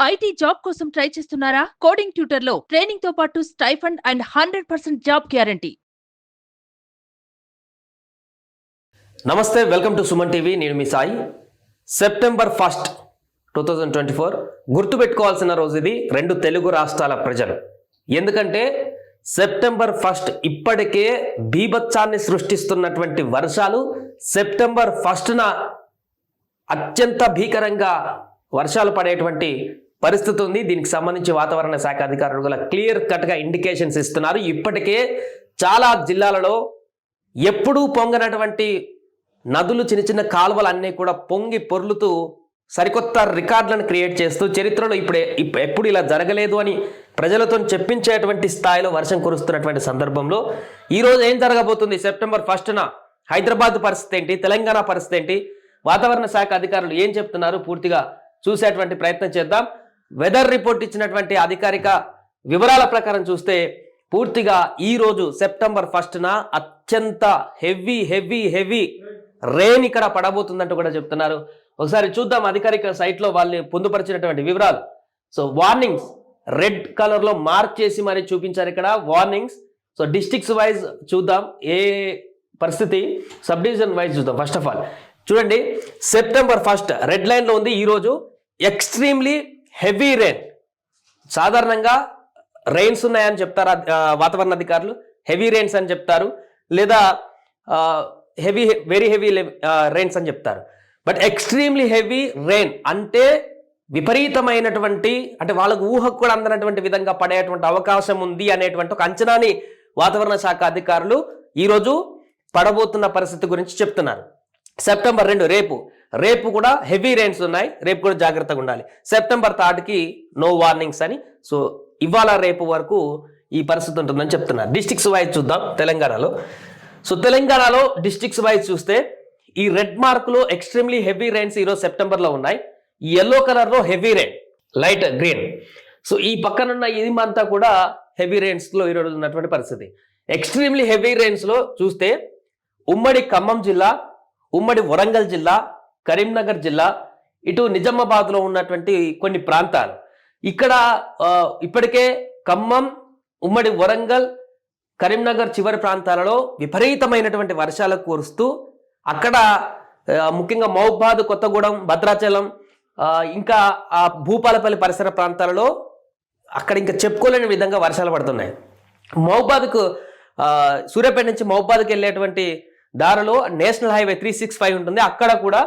IT job కోసం try చేస్తున్నారా? Coding tutor లో ట్రైనింగ్ తో పాటు స్టైఫండ్ అండ్ 100% జాబ్ గ్యారంటీ. నమస్తే, వెల్కమ్ టు సుమన్ టీవీ. నేను మీ సాయి. సెప్టెంబర్ 1, 2024 గుర్తుపెట్టుకోవాల్సిన రోజు ఇది రెండు తెలుగు రాష్ట్రాల ప్రజలు. ఎందుకంటే సెప్టెంబర్ 1 ఇప్పటికే బీభత్సాన్ని సృష్టిస్తున్నటువంటి వర్షాలు సెప్టెంబర్ 1న అత్యంత భీకరంగా వర్షాలు పడేటువంటి పరిస్థితి ఉంది. దీనికి సంబంధించి వాతావరణ శాఖ అధికారులు కూడా క్లియర్ కట్గా ఇండికేషన్స్ ఇస్తున్నారు. ఇప్పటికే చాలా జిల్లాలలో ఎప్పుడూ పొంగనటువంటి నదులు, చిన్న చిన్న కాలువలు అన్నీ కూడా పొంగి పొర్లుతూ సరికొత్త రికార్డులను క్రియేట్ చేస్తూ చరిత్రలో ఎప్పుడు ఇలా జరగలేదు అని ప్రజలతో చెప్పించేటువంటి స్థాయిలో వర్షం కురుస్తున్నటువంటి సందర్భంలో ఈరోజు ఏం జరగబోతుంది? సెప్టెంబర్ 1న హైదరాబాద్ పరిస్థితి ఏంటి, తెలంగాణ పరిస్థితి ఏంటి, వాతావరణ శాఖ అధికారులు ఏం చెప్తున్నారు పూర్తిగా చూసేటువంటి ప్రయత్నం చేద్దాం. వెదర్ రిపోర్ట్ ఇచ్చినటువంటి అధికారిక వివరాల ప్రకారం చూస్తే పూర్తిగా ఈరోజు సెప్టెంబర్ 1న అత్యంత హెవీ రెయిన్ ఇక్కడ పడబోతుందంటూ కూడా చెప్తున్నారు. ఒకసారి చూద్దాం అధికారిక సైట్లో వాళ్ళు పొందుపరిచినటువంటి వివరాలు. సో వార్నింగ్స్ రెడ్ కలర్లో మార్క్ చేసి మరి చూపించారు ఇక్కడ వార్నింగ్స్. సో డిస్ట్రిక్ట్స్ వైజ్ చూద్దాం, ఏ పరిస్థితి సబ్ డివిజన్ వైజ్ చూద్దాం. ఫస్ట్ ఆఫ్ ఆల్ చూడండి, సెప్టెంబర్ 1 రెడ్ లైన్లో ఉంది. ఈరోజు ఎక్స్ట్రీమ్లీ హెవీ రెయిన్. సాధారణంగా రెయిన్స్ ఉన్నాయని చెప్తారు వాతావరణ అధికారులు, హెవీ రెయిన్స్ అని చెప్తారు, లేదా వెరీ హెవీ రెయిన్స్ అని చెప్తారు. బట్ ఎక్స్ట్రీమ్లీ హెవీ రెయిన్ అంటే విపరీతమైనటువంటి, అంటే వాళ్ళకు ఊహకు కూడా అందనటువంటి విధంగా పడేటువంటి అవకాశం ఉంది అనేటువంటి ఒక అంచనాని వాతావరణ శాఖ అధికారులు ఈరోజు పడబోతున్న పరిస్థితి గురించి చెప్తున్నారు. సెప్టెంబర్ 2 రేపు కూడా హెవీ రెయిన్స్ ఉన్నాయి, రేపు కూడా జాగ్రత్తగా ఉండాలి. సెప్టెంబర్ 3కి నో వార్నింగ్స్ అని. సో ఇవాళ రేపు వరకు ఈ పరిస్థితి ఉంటుందని చెప్తున్నారు. డిస్ట్రిక్ట్స్ వైజ్ చూద్దాం తెలంగాణలో. సో తెలంగాణలో డిస్ట్రిక్ట్స్ వైజ్ చూస్తే ఈ రెడ్ మార్కులో ఎక్స్ట్రీమ్లీ హెవీ రెయిన్స్ ఈరోజు సెప్టెంబర్లో ఉన్నాయి. ఈ ఎల్లో కలర్లో heavy rain, light green. So ఈ పక్కనున్న ఇది అంతా కూడా హెవీ రెయిన్స్లో ఈరోజు ఉన్నటువంటి పరిస్థితి. ఎక్స్ట్రీమ్లీ హెవీ రెయిన్స్లో చూస్తే ఉమ్మడి ఖమ్మం జిల్లా, ఉమ్మడి వరంగల్ జిల్లా, కరీంనగర్ జిల్లా, ఇటు నిజామాబాద్లో ఉన్నటువంటి కొన్ని ప్రాంతాలు. ఇక్కడ ఇప్పటికే ఖమ్మం, ఉమ్మడి వరంగల్, కరీంనగర్ చివరి ప్రాంతాలలో విపరీతమైనటువంటి వర్షాలు కురుస్తూ అక్కడ ముఖ్యంగా మహబూబాద్, కొత్తగూడెం, భద్రాచలం, ఇంకా ఆ భూపాలపల్లి పరిసర ప్రాంతాలలో అక్కడ ఇంకా చెప్పుకోలేని విధంగా వర్షాలు పడుతున్నాయి. మహబూబాద్కు సూర్యాపేట నుంచి మహబూబాద్కి వెళ్ళేటువంటి దారిలో నేషనల్ హైవే 365 ఉంటుంది. అక్కడ కూడా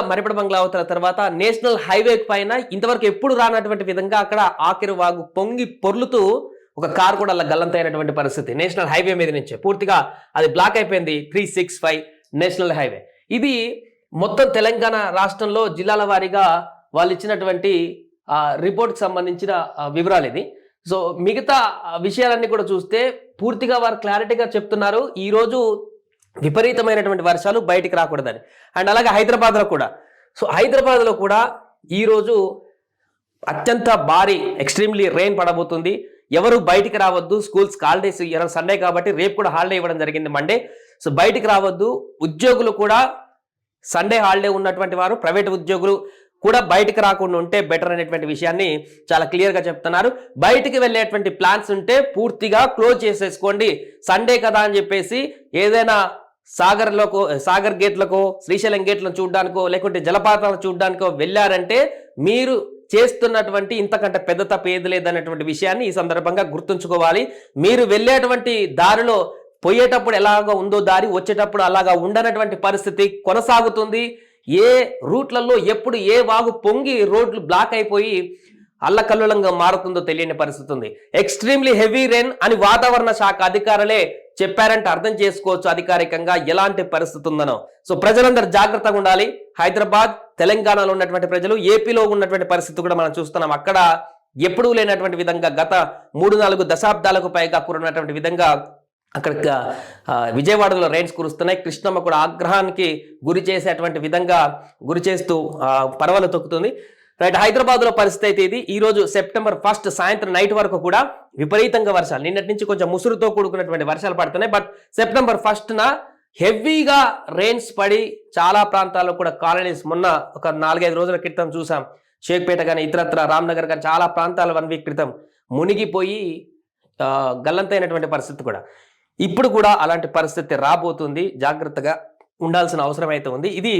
మరిపడ బంగ్లా అవతల తర్వాత నేషనల్ హైవే పైన ఇంతవరకు ఎప్పుడు రానటువంటి విధంగా అక్కడ ఆఖరి వాగు పొంగి పొర్లుతూ ఒక కారు కూడా అలా గల్లంతైనటువంటి పరిస్థితి. నేషనల్ హైవే మీద నుంచే పూర్తిగా అది బ్లాక్ అయిపోయింది. 365 నేషనల్ హైవే. ఇది మొత్తం తెలంగాణ రాష్ట్రంలో జిల్లాల వారీగా వాళ్ళు ఇచ్చినటువంటి రిపోర్ట్కి సంబంధించిన వివరాలు ఇది. సో మిగతా విషయాలన్నీ కూడా చూస్తే పూర్తిగా వారు క్లారిటీగా చెప్తున్నారు ఈరోజు విపరీతమైనటువంటి వర్షాలు బయటికి రాకూడదని. అండ్ అలాగే హైదరాబాద్లో కూడా, సో హైదరాబాద్లో కూడా ఈరోజు అత్యంత భారీ ఎక్స్ట్రీమ్లీ రెయిన్ పడబోతుంది. ఎవరు బయటికి రావద్దు, స్కూల్స్ హాలిడేస్, ఈరోజు సండే కాబట్టి రేపు కూడా హాలిడే ఇవ్వడం జరిగింది, మండే. సో బయటికి రావద్దు. ఉద్యోగులు కూడా సండే హాలిడే ఉన్నటువంటి వారు, ప్రైవేట్ ఉద్యోగులు కూడా బయటికి రాకుండా ఉంటే బెటర్ అనేటువంటి విషయాన్ని చాలా క్లియర్గా చెప్తున్నారు. బయటికి వెళ్ళేటువంటి ప్లాన్స్ ఉంటే పూర్తిగా క్లోజ్ చేసేసుకోండి. సండే కదా అని చెప్పేసి ఏదైనా సాగర్ గేట్లకో, శ్రీశైలం గేట్లను చూడడానికో, లేకుంటే జలపాతాలను చూడడానికో వెళ్ళారంటే మీరు చేస్తున్నటువంటి ఇంతకంటే పెద్ద తప్పు ఏది లేదనేటువంటి విషయాన్ని ఈ సందర్భంగా గుర్తుంచుకోవాలి. మీరు వెళ్ళేటువంటి దారిలో పోయేటప్పుడు ఎలాగో ఉందో దారి, వచ్చేటప్పుడు అలాగా ఉండనటువంటి పరిస్థితి కొనసాగుతుంది. ఏ రూట్లలో ఎప్పుడు ఏ వాగు పొంగి రోడ్లు బ్లాక్ అయిపోయి అల్లకల్లోలంగా మారుతుందో తెలియని పరిస్థితి ఉంది. ఎక్స్ట్రీమ్లీ హెవీ రెయిన్ అని వాతావరణ శాఖ అధికారులే చెప్పారంటే అర్థం చేసుకోవచ్చు అధికారికంగా ఎలాంటి పరిస్థితి ఉందనో. సో ప్రజలందరూ జాగ్రత్తగా ఉండాలి. హైదరాబాద్, తెలంగాణలో ఉన్నటువంటి ప్రజలు, ఏపీలో ఉన్నటువంటి పరిస్థితి కూడా మనం చూస్తున్నాం. అక్కడ ఎప్పుడూ లేనటువంటి విధంగా గత 3-4 దశాబ్దాలకు పైగా కురినటువంటి విధంగా అక్కడ విజయవాడలో రెయిన్స్ కురుస్తున్నాయి. కృష్ణమ్మ కూడా ఆగ్రహానికి గురి చేసేటువంటి విధంగా గురి చేస్తూ పరవలు తొక్కుతుంది. రైట్, హైదరాబాద్లో పరిస్థితి అయితే ఇది. ఈరోజు సెప్టెంబర్ 1 సాయంత్రం నైట్ వరకు కూడా విపరీతంగా వర్షాలు, నిన్నటి నుంచి కొంచెం ముసురుతో కూడుకున్నటువంటి వర్షాలు పడుతున్నాయి. బట్ సెప్టెంబర్ 1న హెవీగా రెయిన్స్ పడి చాలా ప్రాంతాల్లో కూడా కాలనీస్, మొన్న ఒక 4-5 రోజుల క్రితం చూసాం, షేక్పేట కానీ ఇతరత్ర రామ్నగర్ కానీ చాలా ప్రాంతాలు 1 వీక్ క్రితం మునిగిపోయి గల్లంతైనటువంటి పరిస్థితి కూడా. ఇప్పుడు కూడా అలాంటి పరిస్థితి రాబోతుంది. జాగ్రత్తగా ఉండాల్సిన అవసరం అయితే ఉంది. ఇది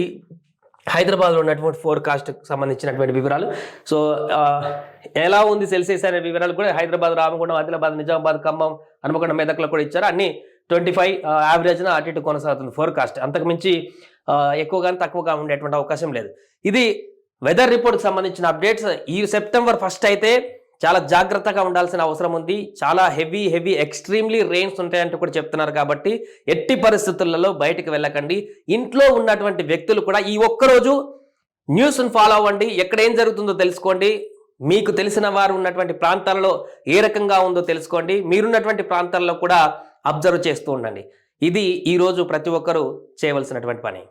హైదరాబాద్లో ఉన్నటువంటి ఫోర్కాస్ట్కి సంబంధించినటువంటి వివరాలు. సో ఎలా ఉంది సెల్సియస్ అనే వివరాలు కూడా హైదరాబాద్, రామగుండం, ఆదిలాబాద్, నిజామాబాద్, ఖమ్మం, హనుమకొండ, మెదక్లో కూడా ఇచ్చారు. అన్ని 25 యావరేజ్న అటు ఇటు కొనసాగుతుంది ఫోర్కాస్ట్. అంతకుమించి ఎక్కువగా తక్కువగా ఉండేటువంటి అవకాశం లేదు. ఇది వెదర్ రిపోర్ట్కి సంబంధించిన అప్డేట్స్. ఈ సెప్టెంబర్ 1 అయితే చాలా జాగ్రత్తగా ఉండాల్సిన అవసరం ఉంది. చాలా హెవీ ఎక్స్ట్రీమ్లీ రెయిన్స్ ఉంటాయంటూ కూడా చెప్తున్నారు. కాబట్టి ఎట్టి పరిస్థితులలో బయటకు వెళ్ళకండి. ఇంట్లో ఉన్నటువంటి వ్యక్తులు కూడా ఈ ఒక్కరోజు న్యూస్ను ఫాలో అవ్వండి. ఎక్కడ ఏం జరుగుతుందో తెలుసుకోండి. మీకు తెలిసిన వారు ఉన్నటువంటి ప్రాంతాలలో ఏ రకంగా ఉందో తెలుసుకోండి. మీరున్నటువంటి ప్రాంతాల్లో కూడా అబ్జర్వ్ చేస్తూ ఉండండి. ఇది ఈరోజు ప్రతి ఒక్కరూ చేయవలసినటువంటి పని.